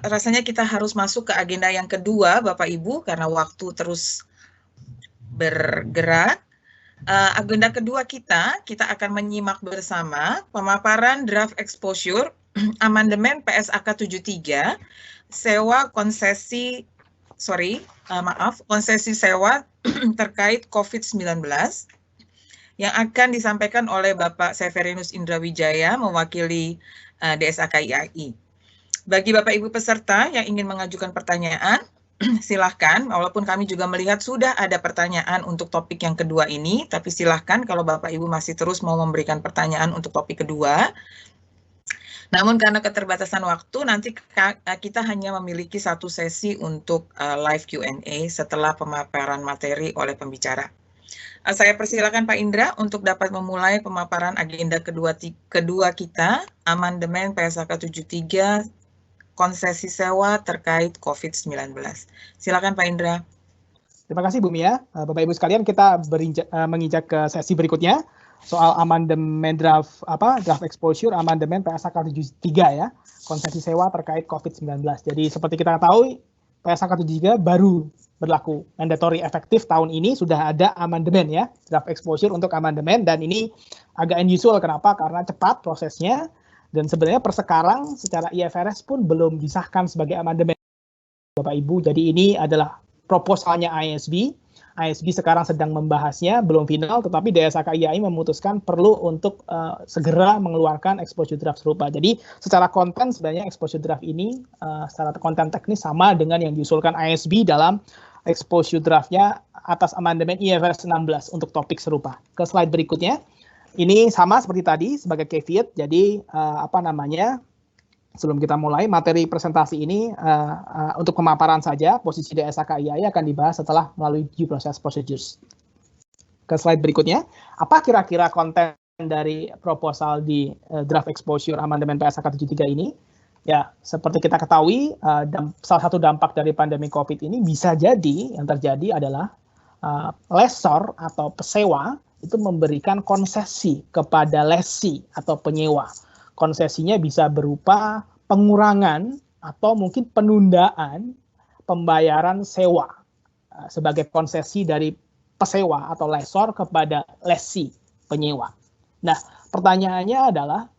rasanya kita harus masuk ke agenda yang kedua, Bapak Ibu, karena waktu terus bergerak. Agenda kedua kita akan menyimak bersama pemaparan draft exposure amandemen PSAK 73 sewa konsesi konsesi sewa terkait COVID-19 yang akan disampaikan oleh Bapak Severinus Indrawijaya mewakili DSAKIAI. Bagi Bapak Ibu peserta yang ingin mengajukan pertanyaan, silahkan, walaupun kami juga melihat sudah ada pertanyaan untuk topik yang kedua ini, tapi silahkan kalau Bapak Ibu masih terus mau memberikan pertanyaan untuk topik kedua. Namun karena keterbatasan waktu, nanti kita hanya memiliki satu sesi untuk live Q&A setelah pemaparan materi oleh pembicara. Saya persilakan Pak Indra untuk dapat memulai pemaparan agenda kedua kita, amandemen PSAK 73, konsesi sewa terkait COVID-19. Silakan Pak Indra. Terima kasih Bu Mia. Bapak Ibu sekalian, kita menginjak ke sesi berikutnya soal amandemen draft exposure amandemen PSAK 73 ya, konsesi sewa terkait COVID-19. Jadi seperti kita tahu PSAK 73 baru berlaku mandatory efektif tahun ini, sudah ada amandemen ya, draft exposure untuk amandemen, dan ini agak unusual. Kenapa? Karena cepat prosesnya, dan sebenarnya per sekarang secara IFRS pun belum disahkan sebagai amandemen Bapak Ibu. Jadi ini adalah proposalnya ISB. ISB sekarang sedang membahasnya, belum final, tetapi DSAKIAI memutuskan perlu untuk segera mengeluarkan exposure draft serupa. Jadi secara konten sebenarnya exposure draft ini secara konten teknis sama dengan yang diusulkan ISB dalam exposure draftnya atas amandemen IFRS 16 untuk topik serupa. Ke slide berikutnya. Ini sama seperti tadi sebagai caveat. Jadi sebelum kita mulai materi presentasi ini untuk pemaparan saja, posisi DSAKIAI akan dibahas setelah melalui due process procedures. Ke slide berikutnya, apa kira-kira konten dari proposal di draft exposure amandemen PSAK 73 ini? Ya, seperti kita ketahui, salah satu dampak dari pandemi COVID ini bisa jadi yang terjadi adalah lessor atau pesewa itu memberikan konsesi kepada lessee atau penyewa. Konsesinya bisa berupa pengurangan atau mungkin penundaan pembayaran sewa sebagai konsesi dari pesewa atau lessor kepada lessee, penyewa. Nah, pertanyaannya adalah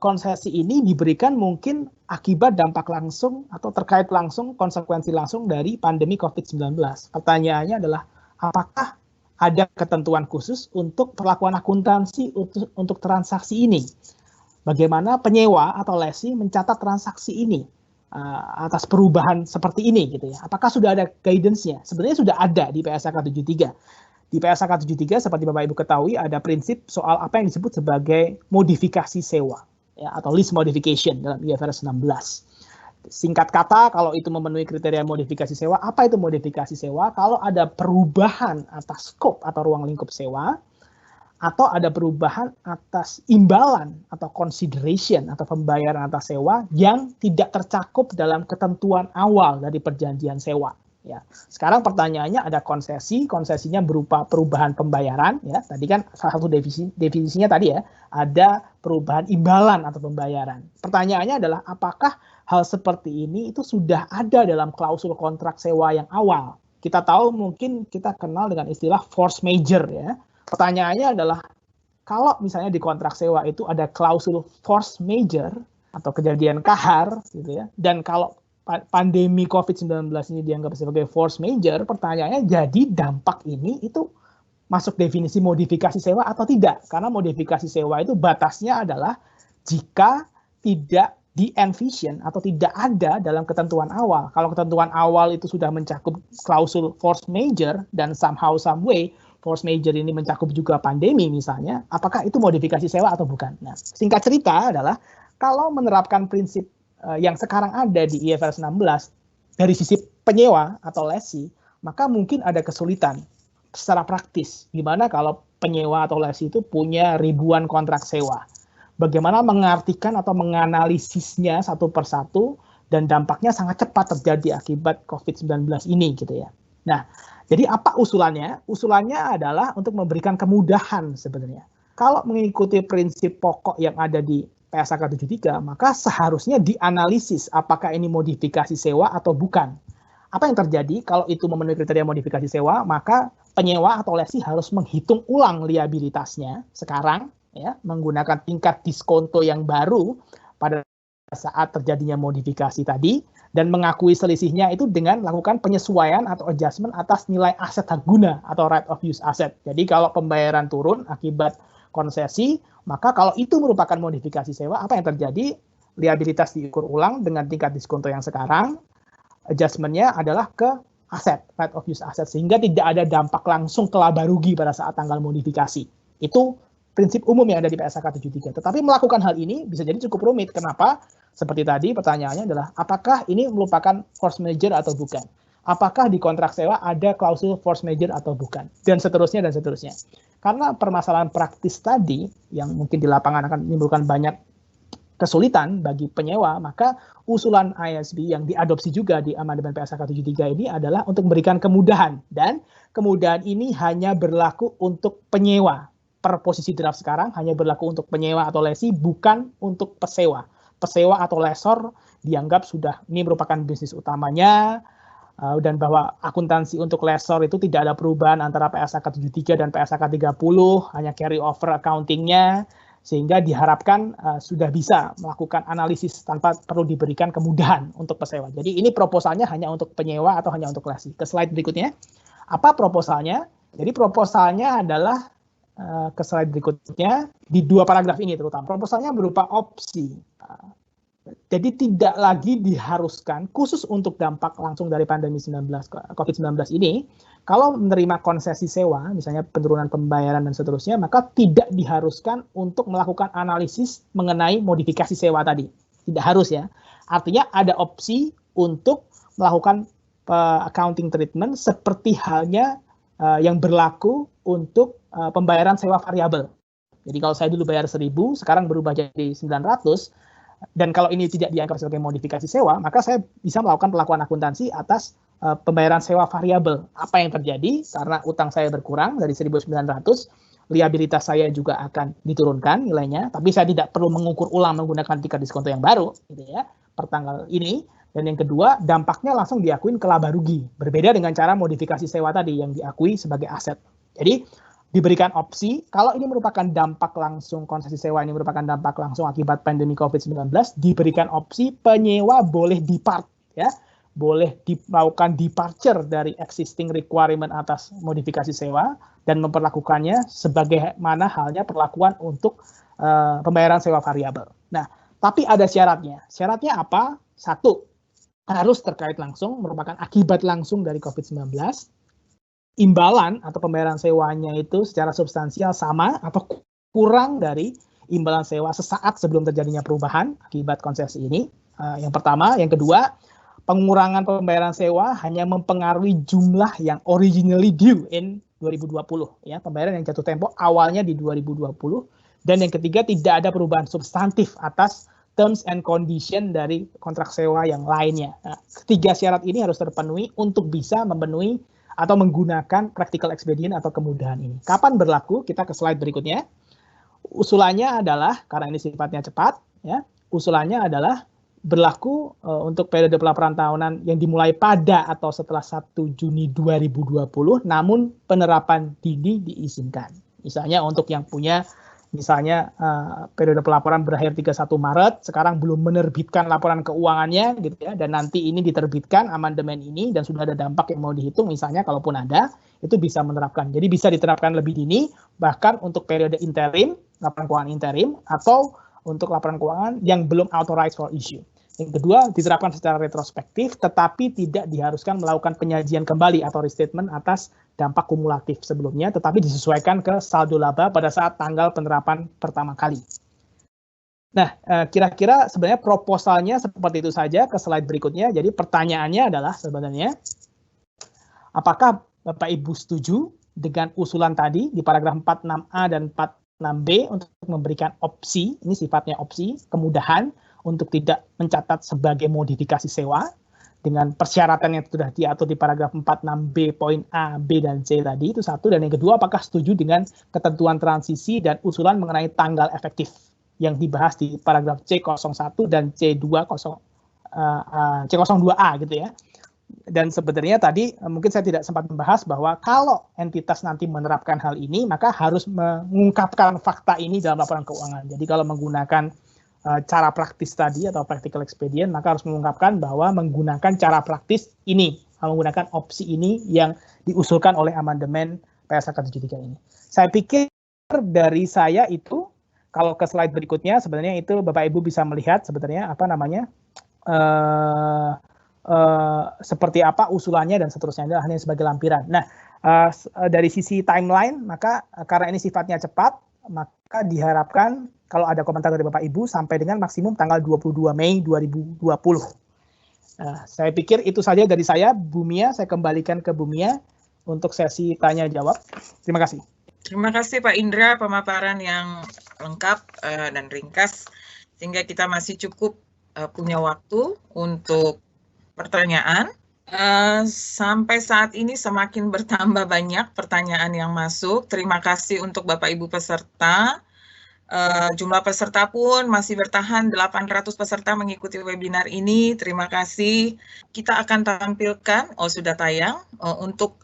konsesi ini diberikan mungkin akibat dampak langsung atau terkait langsung konsekuensi langsung dari pandemi COVID-19. Pertanyaannya adalah apakah ada ketentuan khusus untuk perlakuan akuntansi untuk transaksi ini? Bagaimana penyewa atau lessee mencatat transaksi ini atas perubahan seperti ini gitu ya? Apakah sudah ada guidance-nya? Sebenarnya sudah ada di PSAK 73. Di PSAK 73 seperti Bapak Ibu ketahui ada prinsip soal apa yang disebut sebagai modifikasi sewa ya, atau lease modification dalam IFRS 16. Singkat kata, kalau itu memenuhi kriteria modifikasi sewa, apa itu modifikasi sewa? Kalau ada perubahan atas scope atau ruang lingkup sewa, atau ada perubahan atas imbalan atau consideration atau pembayaran atas sewa yang tidak tercakup dalam ketentuan awal dari perjanjian sewa. Ya, sekarang pertanyaannya ada konsesinya berupa perubahan pembayaran. Ya, tadi kan salah satu definisinya tadi ya, ada perubahan imbalan atau pembayaran. Pertanyaannya adalah apakah hal seperti ini itu sudah ada dalam klausul kontrak sewa yang awal? Kita tahu mungkin kita kenal dengan istilah force majeure ya. Pertanyaannya adalah kalau misalnya di kontrak sewa itu ada klausul force majeure atau kejadian kahar gitu ya, dan kalau pandemi COVID-19 ini dianggap sebagai force majeure, pertanyaannya jadi dampak ini itu masuk definisi modifikasi sewa atau tidak? Karena modifikasi sewa itu batasnya adalah jika tidak di-envision atau tidak ada dalam ketentuan awal. Kalau ketentuan awal itu sudah mencakup klausul force majeure dan somehow some way force majeure ini mencakup juga pandemi misalnya, apakah itu modifikasi sewa atau bukan? Nah, singkat cerita adalah kalau menerapkan prinsip yang sekarang ada di IFRS 16 dari sisi penyewa atau lessee, maka mungkin ada kesulitan secara praktis. Gimana kalau penyewa atau lessee itu punya ribuan kontrak sewa? Bagaimana mengartikan atau menganalisisnya satu persatu dan dampaknya sangat cepat terjadi akibat COVID-19 ini gitu ya. Nah, jadi apa usulannya? Usulannya adalah untuk memberikan kemudahan sebenarnya. Kalau mengikuti prinsip pokok yang ada di PSAK 73, maka seharusnya dianalisis apakah ini modifikasi sewa atau bukan. Apa yang terjadi kalau itu memenuhi kriteria modifikasi sewa, maka penyewa atau lesi harus menghitung ulang liabilitasnya sekarang, ya, menggunakan tingkat diskonto yang baru pada saat terjadinya modifikasi tadi, dan mengakui selisihnya itu dengan melakukan penyesuaian atau adjustment atas nilai aset hak guna atau right of use asset. Jadi kalau pembayaran turun akibat konsesi, maka kalau itu merupakan modifikasi sewa, apa yang terjadi? Liabilitas diukur ulang dengan tingkat diskonto yang sekarang, adjustment-nya adalah ke aset, right of use asset, sehingga tidak ada dampak langsung ke laba rugi pada saat tanggal modifikasi. Itu prinsip umum yang ada di PSAK 73. Tetapi melakukan hal ini bisa jadi cukup rumit. Kenapa? Seperti tadi pertanyaannya adalah, apakah ini merupakan force majeure atau bukan? Apakah di kontrak sewa ada klausul force majeure atau bukan? Dan seterusnya, dan seterusnya. Karena permasalahan praktis tadi, yang mungkin di lapangan akan menimbulkan banyak kesulitan bagi penyewa, maka usulan ISB yang diadopsi juga di amandemen PSAK 73 ini adalah untuk memberikan kemudahan, dan kemudahan ini hanya berlaku untuk penyewa. Per posisi draft sekarang hanya berlaku untuk penyewa atau lesi, bukan untuk pesewa. Pesewa atau lesor dianggap sudah ini merupakan bisnis utamanya, dan bahwa akuntansi untuk lesor itu tidak ada perubahan antara PSAK 73 dan PSAK 30, hanya carry over accounting-nya, sehingga diharapkan sudah bisa melakukan analisis tanpa perlu diberikan kemudahan untuk pesewa. Jadi ini proposalnya hanya untuk penyewa atau hanya untuk lesi. Ke slide berikutnya. Apa proposalnya? Jadi proposalnya adalah ke slide berikutnya, di 2 paragraf ini terutama. Proposalnya berupa opsi. Jadi tidak lagi diharuskan, khusus untuk dampak langsung dari pandemi COVID-19 ini, kalau menerima konsesi sewa, misalnya penurunan pembayaran dan seterusnya, maka tidak diharuskan untuk melakukan analisis mengenai modifikasi sewa tadi. Tidak harus, ya. Artinya ada opsi untuk melakukan accounting treatment seperti halnya yang berlaku untuk pembayaran sewa variabel. Jadi kalau saya dulu bayar 1.000, sekarang berubah jadi 900, dan kalau ini tidak dianggap sebagai modifikasi sewa, maka saya bisa melakukan pelakuan akuntansi atas pembayaran sewa variabel. Apa yang terjadi? Karena utang saya berkurang dari 1.900, liabilitas saya juga akan diturunkan nilainya, tapi saya tidak perlu mengukur ulang menggunakan tingkat diskonto yang baru, gitu ya, per tanggal ini. Dan yang kedua, dampaknya langsung diakuin ke laba rugi. Berbeda dengan cara modifikasi sewa tadi yang diakui sebagai aset. Jadi diberikan opsi, kalau ini merupakan dampak langsung, konsesi sewa ini merupakan dampak langsung akibat pandemi COVID-19, diberikan opsi penyewa boleh depart, ya, boleh melakukan departure dari existing requirement atas modifikasi sewa dan memperlakukannya sebagaimana halnya perlakuan untuk pembayaran sewa variabel. Nah, tapi ada syaratnya. Syaratnya apa? 1, harus terkait langsung, merupakan akibat langsung dari COVID-19. Imbalan atau pembayaran sewanya itu secara substansial sama atau kurang dari imbalan sewa sesaat sebelum terjadinya perubahan akibat konsesi ini. Yang pertama. Yang kedua, pengurangan pembayaran sewa hanya mempengaruhi jumlah yang originally due in 2020. Ya, pembayaran yang jatuh tempo awalnya di 2020. Dan yang ketiga, tidak ada perubahan substantif atas terms and condition dari kontrak sewa yang lainnya. Nah, ketiga syarat ini harus terpenuhi untuk bisa memenuhi atau menggunakan practical expedient atau kemudahan ini. Kapan berlaku? Kita ke slide berikutnya. Usulannya adalah, karena ini sifatnya cepat, ya, usulannya adalah berlaku untuk periode pelaporan tahunan yang dimulai pada atau setelah 1 Juni 2020, namun penerapan dini diizinkan. Misalnya untuk yang punya, misalnya periode pelaporan berakhir 31 Maret, sekarang belum menerbitkan laporan keuangannya, gitu ya, dan nanti ini diterbitkan amandemen ini dan sudah ada dampak yang mau dihitung, misalnya kalaupun ada, itu bisa menerapkan. Jadi bisa diterapkan lebih dini, bahkan untuk periode interim, laporan keuangan interim, atau untuk laporan keuangan yang belum authorized for issue. Yang kedua, diterapkan secara retrospektif, tetapi tidak diharuskan melakukan penyajian kembali atau restatement atas dampak kumulatif sebelumnya, tetapi disesuaikan ke saldo laba pada saat tanggal penerapan pertama kali. Nah, kira-kira sebenarnya proposalnya seperti itu saja. Ke slide berikutnya. Jadi pertanyaannya adalah sebenarnya, apakah Bapak Ibu setuju dengan usulan tadi di paragraf 46A dan 46B untuk memberikan opsi, ini sifatnya opsi, kemudahan, untuk tidak mencatat sebagai modifikasi sewa dengan persyaratan yang sudah diatur di paragraf 46B poin A, B, dan C tadi, itu satu. Dan yang kedua, apakah setuju dengan ketentuan transisi dan usulan mengenai tanggal efektif. yang dibahas di paragraf C01 dan C02A gitu ya. Dan sebenarnya tadi mungkin saya tidak sempat membahas bahwa kalau entitas nanti menerapkan hal ini, maka harus mengungkapkan fakta ini dalam laporan keuangan. Jadi kalau menggunakan cara praktis tadi atau practical expedient, maka harus mengungkapkan bahwa menggunakan cara praktis ini, menggunakan opsi ini yang diusulkan oleh amandemen PSAK 73 ini. Saya pikir dari saya itu, kalau ke slide berikutnya, sebenarnya itu Bapak Ibu bisa melihat sebenarnya apa namanya, seperti apa usulannya dan seterusnya, hanya sebagai lampiran. Nah, dari sisi timeline, maka karena ini sifatnya cepat, maka diharapkan kalau ada komentar dari Bapak Ibu sampai dengan maksimum tanggal 22 Mei 2020. Saya pikir itu saja dari saya. Bu Mia, saya kembalikan ke Bu Mia untuk sesi tanya jawab. Terima kasih. Terima kasih Pak Indra, pemaparan yang lengkap dan ringkas, sehingga kita masih cukup punya waktu untuk pertanyaan. Sampai saat ini semakin bertambah banyak pertanyaan yang masuk. Terima kasih untuk Bapak Ibu peserta. Jumlah peserta pun masih bertahan, 800 peserta mengikuti webinar ini. Terima kasih. Kita akan tampilkan, sudah tayang, untuk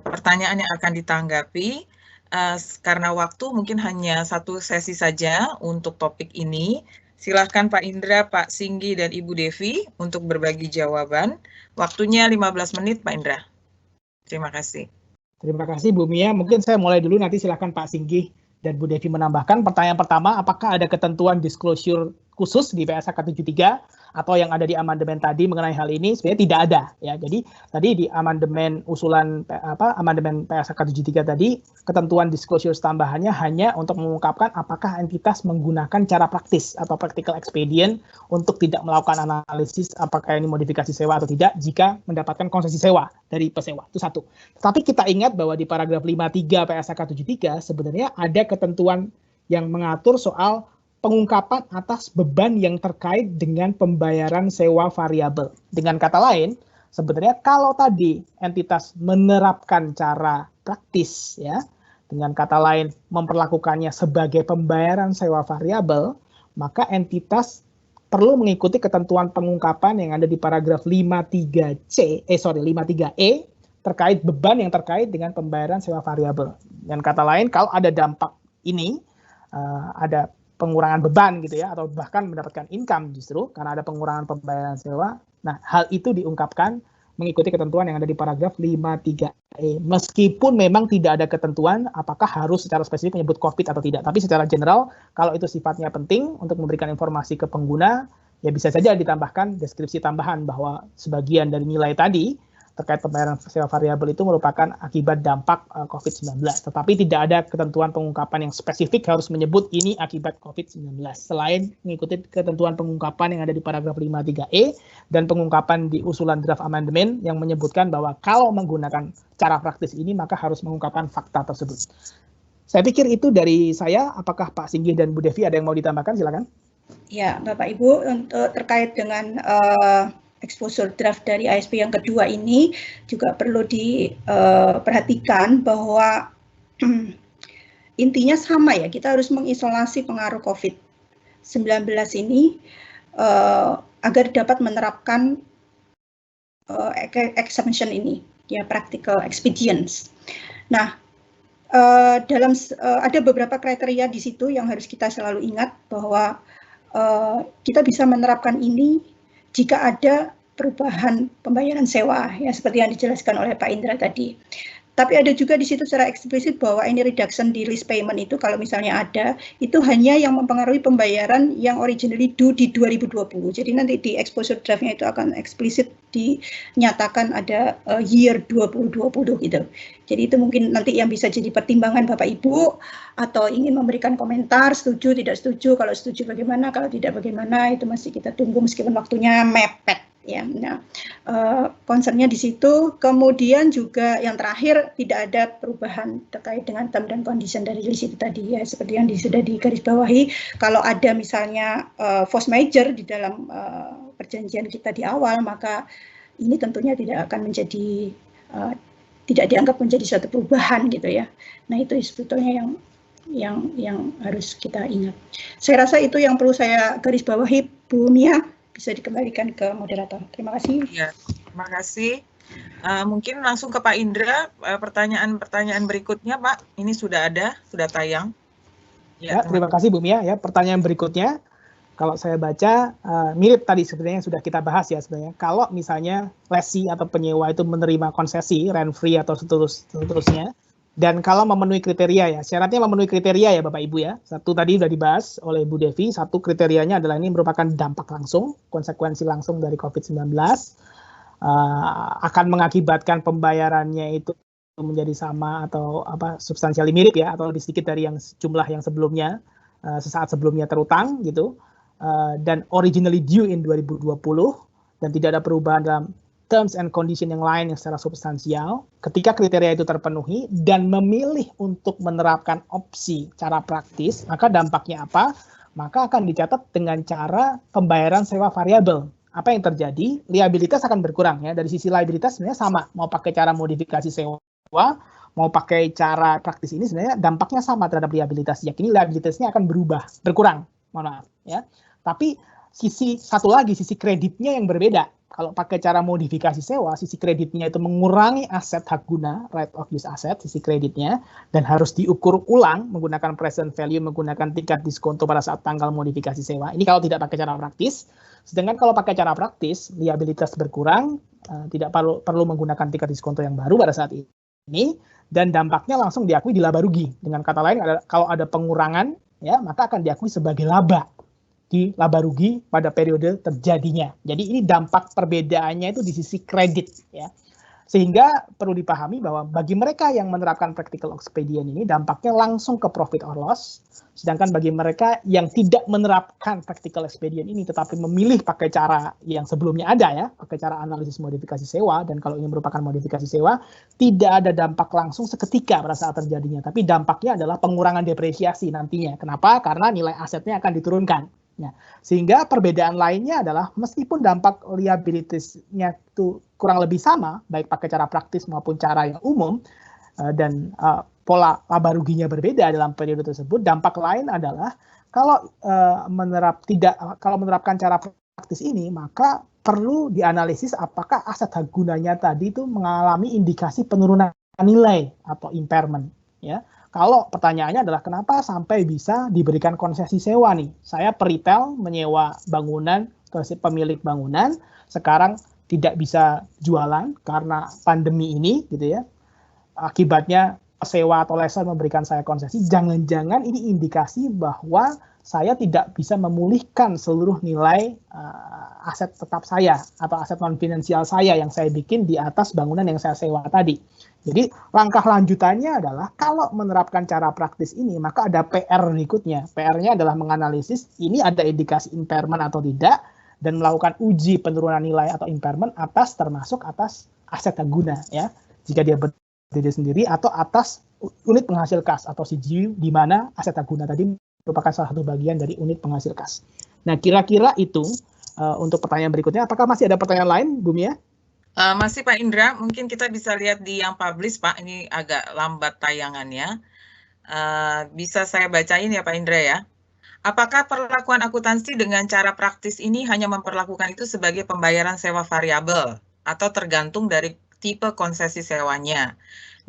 pertanyaan yang akan ditanggapi. Karena waktu mungkin hanya satu sesi saja untuk topik ini. Silahkan Pak Indra, Pak Singgi, dan Ibu Devi untuk berbagi jawaban. Waktunya 15 menit, Pak Indra. Terima kasih. Terima kasih, Bu Mia. Mungkin saya mulai dulu, nanti silahkan Pak Singgi dan Bu Devi menambahkan. Pertanyaan pertama, apakah ada ketentuan disclosure khusus di PSAK 73 atau yang ada di amandemen tadi mengenai hal ini? Sebenarnya tidak ada ya. Jadi tadi di amandemen usulan amandemen PSAK 73 tadi, ketentuan disclosure tambahannya hanya untuk mengungkapkan apakah entitas menggunakan cara praktis atau practical expedient untuk tidak melakukan analisis apakah ini modifikasi sewa atau tidak jika mendapatkan konsesi sewa dari pesewa. Itu satu. Tapi kita ingat bahwa di paragraf 53 PSAK 73 sebenarnya ada ketentuan yang mengatur soal pengungkapan atas beban yang terkait dengan pembayaran sewa variabel. Dengan kata lain, sebenarnya kalau tadi entitas menerapkan cara praktis, ya, dengan kata lain memperlakukannya sebagai pembayaran sewa variabel, maka entitas perlu mengikuti ketentuan pengungkapan yang ada di paragraf 53E terkait beban yang terkait dengan pembayaran sewa variabel. Dan kata lain, kalau ada dampak ini, ada pengurangan beban gitu ya, atau bahkan mendapatkan income justru karena ada pengurangan pembayaran sewa. Nah, hal itu diungkapkan mengikuti ketentuan yang ada di paragraf 53E. Meskipun memang tidak ada ketentuan apakah harus secara spesifik menyebut COVID atau tidak, tapi secara general kalau itu sifatnya penting untuk memberikan informasi ke pengguna, ya bisa saja ditambahkan deskripsi tambahan bahwa sebagian dari nilai tadi terkait pembayaran sewa variabel itu merupakan akibat dampak COVID-19. Tetapi tidak ada ketentuan pengungkapan yang spesifik harus menyebut ini akibat COVID-19. Selain mengikuti ketentuan pengungkapan yang ada di paragraf 53E dan pengungkapan di usulan draft amandemen yang menyebutkan bahwa kalau menggunakan cara praktis ini maka harus mengungkapkan fakta tersebut. Saya pikir itu dari saya. Apakah Pak Singgi dan Bu Devi ada yang mau ditambahkan? Silakan. Ya, Bapak Ibu, untuk terkait dengan exposure draft dari ASP yang kedua ini juga perlu diperhatikan bahwa intinya sama ya, kita harus mengisolasi pengaruh COVID-19 ini agar dapat menerapkan exemption ini, ya, practical expedience. Nah, ada beberapa kriteria di situ yang harus kita selalu ingat bahwa kita bisa menerapkan ini jika ada perubahan pembayaran sewa, ya seperti yang dijelaskan oleh Pak Indra tadi. Tapi ada juga di situ secara eksplisit bahwa ini reduction di lease payment itu kalau misalnya ada, itu hanya yang mempengaruhi pembayaran yang originally due di 2020. Jadi nanti di exposure draft-nya itu akan eksplisit dinyatakan ada year 2020 gitu. Jadi itu mungkin nanti yang bisa jadi pertimbangan Bapak Ibu atau ingin memberikan komentar, setuju, tidak setuju, kalau setuju bagaimana, kalau tidak bagaimana, itu masih kita tunggu meskipun waktunya mepet. Ya, nah, concernnya di situ. Kemudian juga yang terakhir tidak ada perubahan terkait dengan term dan condition dari lease itu tadi ya, seperti yang sudah digarisbawahi. Kalau ada misalnya force majeure di dalam perjanjian kita di awal, maka ini tentunya tidak akan menjadi tidak dianggap menjadi suatu perubahan gitu ya. Nah itu sebetulnya yang yang harus kita ingat. Saya rasa itu yang perlu saya garis bawahi, Bu Mia, bisa dikembalikan ke moderator. Terima kasih. Ya, terima kasih. Mungkin langsung ke Pak Indra, pertanyaan-pertanyaan berikutnya, Pak. Ini sudah tayang. Ya, terima kasih Bu Mia. Ya, pertanyaan berikutnya, kalau saya baca mirip tadi sebenarnya yang sudah kita bahas ya sebenarnya. Kalau misalnya lesi atau penyewa itu menerima konsesi rent free atau seterusnya, dan kalau memenuhi kriteria ya, syaratnya memenuhi kriteria ya Bapak Ibu ya. Satu tadi sudah dibahas oleh Bu Devi, satu kriterianya adalah ini merupakan dampak langsung, konsekuensi langsung dari COVID-19, akan mengakibatkan pembayarannya itu menjadi sama atau substansial mirip ya, atau lebih sedikit dari yang jumlah yang sebelumnya, sesaat sebelumnya terutang gitu, dan originally due in 2020, dan tidak ada perubahan dalam terms and condition yang lain yang secara substansial. Ketika kriteria itu terpenuhi dan memilih untuk menerapkan opsi cara praktis, maka dampaknya apa? Maka akan dicatat dengan cara pembayaran sewa variabel. Apa yang terjadi? Liabilitas akan berkurang ya. Dari sisi liabilitas sebenarnya sama, mau pakai cara modifikasi sewa, mau pakai cara praktis ini sebenarnya dampaknya sama terhadap liabilitas. Yakni liabilitasnya akan berkurang, mohon maaf ya. Tapi sisi satu lagi, sisi kreditnya yang berbeda. Kalau pakai cara modifikasi sewa, sisi kreditnya itu mengurangi aset hak guna, right of use asset, sisi kreditnya, dan harus diukur ulang menggunakan present value, menggunakan tingkat diskonto pada saat tanggal modifikasi sewa. Ini kalau tidak pakai cara praktis. Sedangkan kalau pakai cara praktis, liabilitas berkurang, tidak perlu menggunakan tingkat diskonto yang baru pada saat ini, dan dampaknya langsung diakui di laba rugi. Dengan kata lain, kalau ada pengurangan, ya maka akan diakui sebagai laba di laba rugi pada periode terjadinya. Jadi ini dampak perbedaannya itu di sisi kredit ya. Sehingga perlu dipahami bahwa bagi mereka yang menerapkan practical expedient ini dampaknya langsung ke profit or loss, sedangkan bagi mereka yang tidak menerapkan practical expedient ini tetapi memilih pakai cara yang sebelumnya ada ya, pakai cara analisis modifikasi sewa, dan kalau ini merupakan modifikasi sewa, tidak ada dampak langsung seketika pada saat terjadinya, tapi dampaknya adalah pengurangan depresiasi nantinya. Kenapa? Karena nilai asetnya akan diturunkan. Nah, sehingga perbedaan lainnya adalah meskipun dampak liabilitasnya itu kurang lebih sama, baik pakai cara praktis maupun cara yang umum, dan pola laba ruginya berbeda dalam periode tersebut, dampak lain adalah kalau menerapkan cara praktis ini, maka perlu dianalisis apakah aset hak gunanya tadi itu mengalami indikasi penurunan nilai atau impairment, ya. Kalau pertanyaannya adalah kenapa sampai bisa diberikan konsesi sewa nih? Saya peritel menyewa bangunan ke pemilik bangunan, sekarang tidak bisa jualan karena pandemi ini, gitu ya. Akibatnya sewa atau lessor memberikan saya konsesi. Jangan-jangan ini indikasi bahwa saya tidak bisa memulihkan seluruh nilai aset tetap saya atau aset non finansial saya yang saya bikin di atas bangunan yang saya sewa tadi. Jadi langkah lanjutannya adalah kalau menerapkan cara praktis ini, maka ada PR berikutnya. PR-nya adalah menganalisis ini ada indikasi impairment atau tidak, dan melakukan uji penurunan nilai atau impairment termasuk atas aset hak guna ya. Jika dia berdiri sendiri atau atas unit penghasil kas atau CGU, di mana aset hak guna tadi merupakan salah satu bagian dari unit penghasil kas. Nah, kira-kira itu untuk pertanyaan berikutnya. Apakah masih ada pertanyaan lain, Bu Mia? Masih Pak Indra, mungkin kita bisa lihat di yang publish Pak, ini agak lambat tayangannya. Bisa saya bacain ya Pak Indra ya. Apakah perlakuan akuntansi dengan cara praktis ini hanya memperlakukan itu sebagai pembayaran sewa variabel atau tergantung dari tipe konsesi sewanya?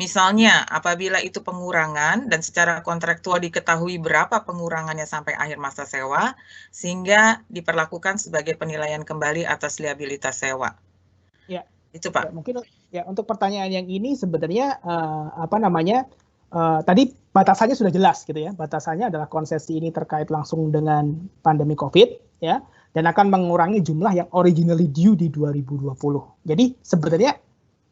Misalnya, apabila itu pengurangan dan secara kontraktual diketahui berapa pengurangannya sampai akhir masa sewa, sehingga diperlakukan sebagai penilaian kembali atas liabilitas sewa. Ya, itu Pak. Ya, mungkin ya untuk pertanyaan yang ini sebenarnya tadi batasannya sudah jelas gitu ya. Batasannya adalah konsesi ini terkait langsung dengan pandemi COVID ya, dan akan mengurangi jumlah yang originally due di 2020. Jadi sebenarnya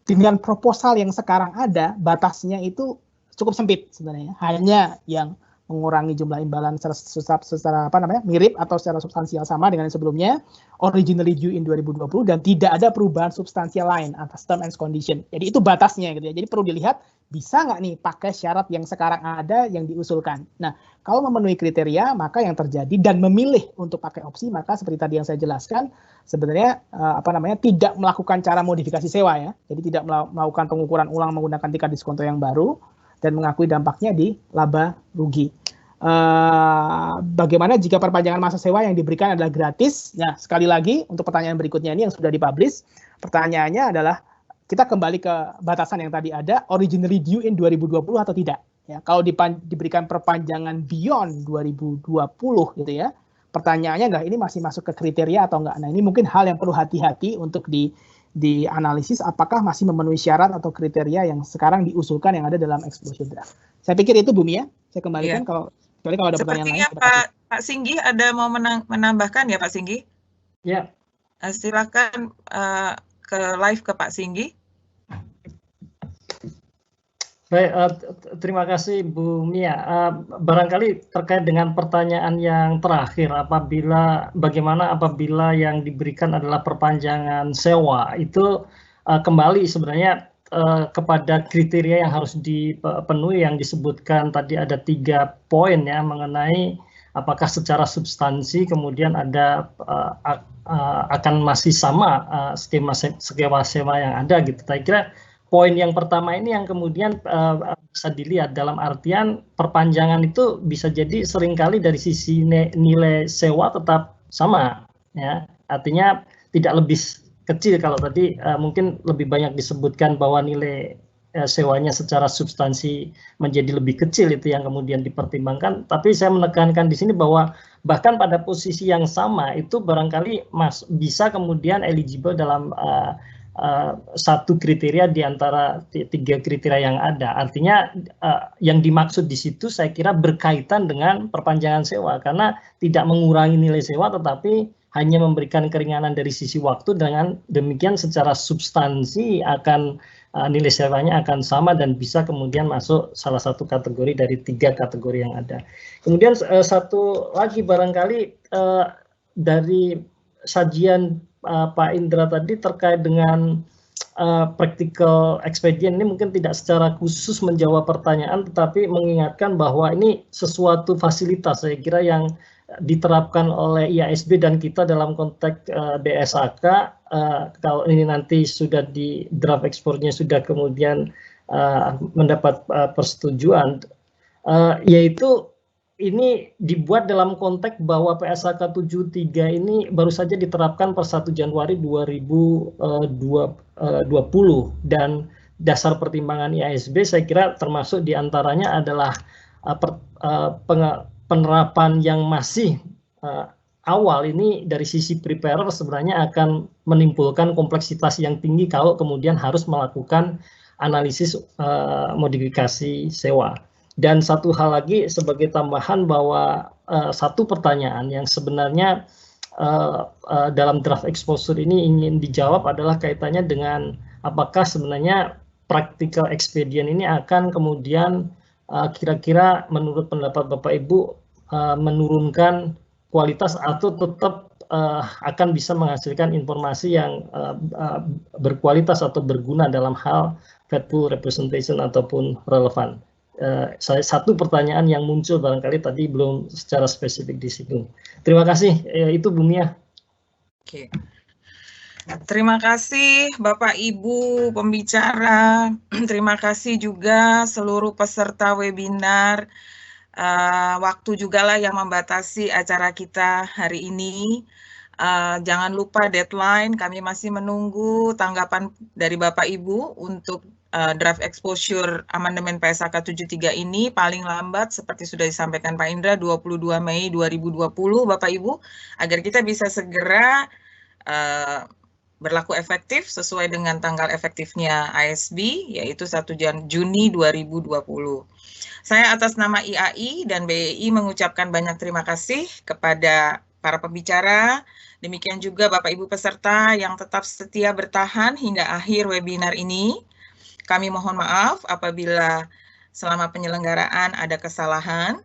dengan proposal yang sekarang ada, batasnya itu cukup sempit sebenarnya. Hanya yang mengurangi jumlah imbalan secara mirip atau secara substansial sama dengan yang sebelumnya, originally due in 2020, dan tidak ada perubahan substansial lain atas term and condition. Jadi itu batasnya gitu ya. Jadi perlu dilihat bisa nggak nih pakai syarat yang sekarang ada yang diusulkan. Nah, kalau memenuhi kriteria maka yang terjadi dan memilih untuk pakai opsi, maka seperti tadi yang saya jelaskan sebenarnya tidak melakukan cara modifikasi sewa ya. Jadi tidak melakukan pengukuran ulang menggunakan tingkat diskonto yang baru, dan mengakui dampaknya di laba rugi. Bagaimana jika perpanjangan masa sewa yang diberikan adalah gratis? Ya, sekali lagi untuk pertanyaan berikutnya ini yang sudah dipublish, pertanyaannya adalah kita kembali ke batasan yang tadi ada, originally due in 2020 atau tidak. Ya, kalau diberikan perpanjangan beyond 2020 gitu ya, pertanyaannya adalah ini masih masuk ke kriteria atau enggak. Nah, ini mungkin hal yang perlu hati-hati untuk dianalisis apakah masih memenuhi syarat atau kriteria yang sekarang diusulkan yang ada dalam exposure draft. Saya pikir itu Bu Mia, saya kembalikan kalau ada pertanyaan lain. Pak Singgi ada mau menambahkan ya Pak Singgi? Ya. Silakan ke live ke Pak Singgi. Baik, terima kasih Bu Mia. Barangkali terkait dengan pertanyaan yang terakhir, bagaimana apabila yang diberikan adalah perpanjangan sewa, itu kembali sebenarnya kepada kriteria yang harus dipenuhi yang disebutkan tadi ada 3 poin ya mengenai apakah secara substansi kemudian ada akan masih sama skema sewa yang ada gitu. Saya kira poin yang pertama ini yang kemudian bisa dilihat dalam artian perpanjangan itu bisa jadi seringkali dari sisi nilai sewa tetap sama ya, artinya tidak lebih kecil. Kalau tadi mungkin lebih banyak disebutkan bahwa nilai sewanya secara substansi menjadi lebih kecil, itu yang kemudian dipertimbangkan. Tapi saya menekankan di sini bahwa bahkan pada posisi yang sama itu barangkali bisa kemudian eligible dalam satu kriteria di antara 3 kriteria yang ada. Artinya yang dimaksud di situ saya kira berkaitan dengan perpanjangan sewa karena tidak mengurangi nilai sewa tetapi hanya memberikan keringanan dari sisi waktu, dengan demikian secara substansi akan nilai sewanya akan sama dan bisa kemudian masuk salah satu kategori dari 3 kategori yang ada. Kemudian satu lagi barangkali dari sajian Pak Indra tadi terkait dengan practical expedient, ini mungkin tidak secara khusus menjawab pertanyaan tetapi mengingatkan bahwa ini sesuatu fasilitas saya kira yang diterapkan oleh IASB dan kita dalam konteks DSAK. Kalau ini nanti sudah di draft ekspornya sudah kemudian mendapat persetujuan, yaitu ini dibuat dalam konteks bahwa PSAK 73 ini baru saja diterapkan per 1 Januari 2020 dan dasar pertimbangan IASB saya kira termasuk diantaranya adalah penerapan yang masih awal ini dari sisi preparer sebenarnya akan menimbulkan kompleksitas yang tinggi kalau kemudian harus melakukan analisis modifikasi sewa. Dan satu hal lagi sebagai tambahan bahwa satu pertanyaan yang sebenarnya dalam draft exposure ini ingin dijawab adalah kaitannya dengan apakah sebenarnya practical expedient ini akan kemudian kira-kira menurut pendapat Bapak Ibu menurunkan kualitas atau tetap akan bisa menghasilkan informasi yang berkualitas atau berguna dalam hal faithful representation ataupun relevan. Satu pertanyaan yang muncul barangkali tadi belum secara spesifik disinggung. Terima kasih, itu Bu Mia. Oke. Terima kasih Bapak Ibu pembicara, terima kasih juga seluruh peserta webinar. Waktu juga lah yang membatasi acara kita hari ini. Jangan lupa deadline, kami masih menunggu tanggapan dari Bapak Ibu untuk draft exposure amandemen PSAK 73 ini paling lambat seperti sudah disampaikan Pak Indra 22 Mei 2020 Bapak Ibu, agar kita bisa segera berlaku efektif sesuai dengan tanggal efektifnya ASB yaitu 1 Juni 2020. Saya atas nama IAI dan BEI mengucapkan banyak terima kasih kepada para pembicara, demikian juga Bapak Ibu peserta yang tetap setia bertahan hingga akhir webinar ini. Kami mohon maaf apabila selama penyelenggaraan ada kesalahan.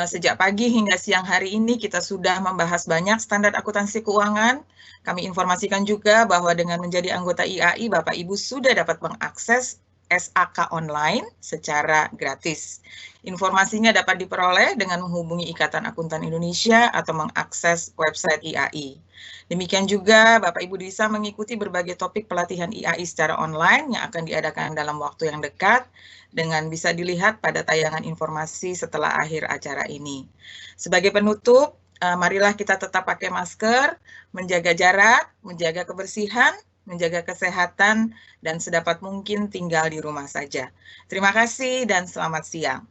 Sejak pagi hingga siang hari ini kita sudah membahas banyak standar akuntansi keuangan. Kami informasikan juga bahwa dengan menjadi anggota IAI, Bapak Ibu sudah dapat mengakses SAK online secara gratis. Informasinya dapat diperoleh dengan menghubungi Ikatan Akuntan Indonesia atau mengakses website IAI. Demikian juga Bapak Ibu bisa mengikuti berbagai topik pelatihan IAI secara online yang akan diadakan dalam waktu yang dekat dengan bisa dilihat pada tayangan informasi setelah akhir acara ini. Sebagai penutup, marilah kita tetap pakai masker, menjaga jarak, menjaga kebersihan, menjaga kesehatan, dan sedapat mungkin tinggal di rumah saja. Terima kasih dan selamat siang.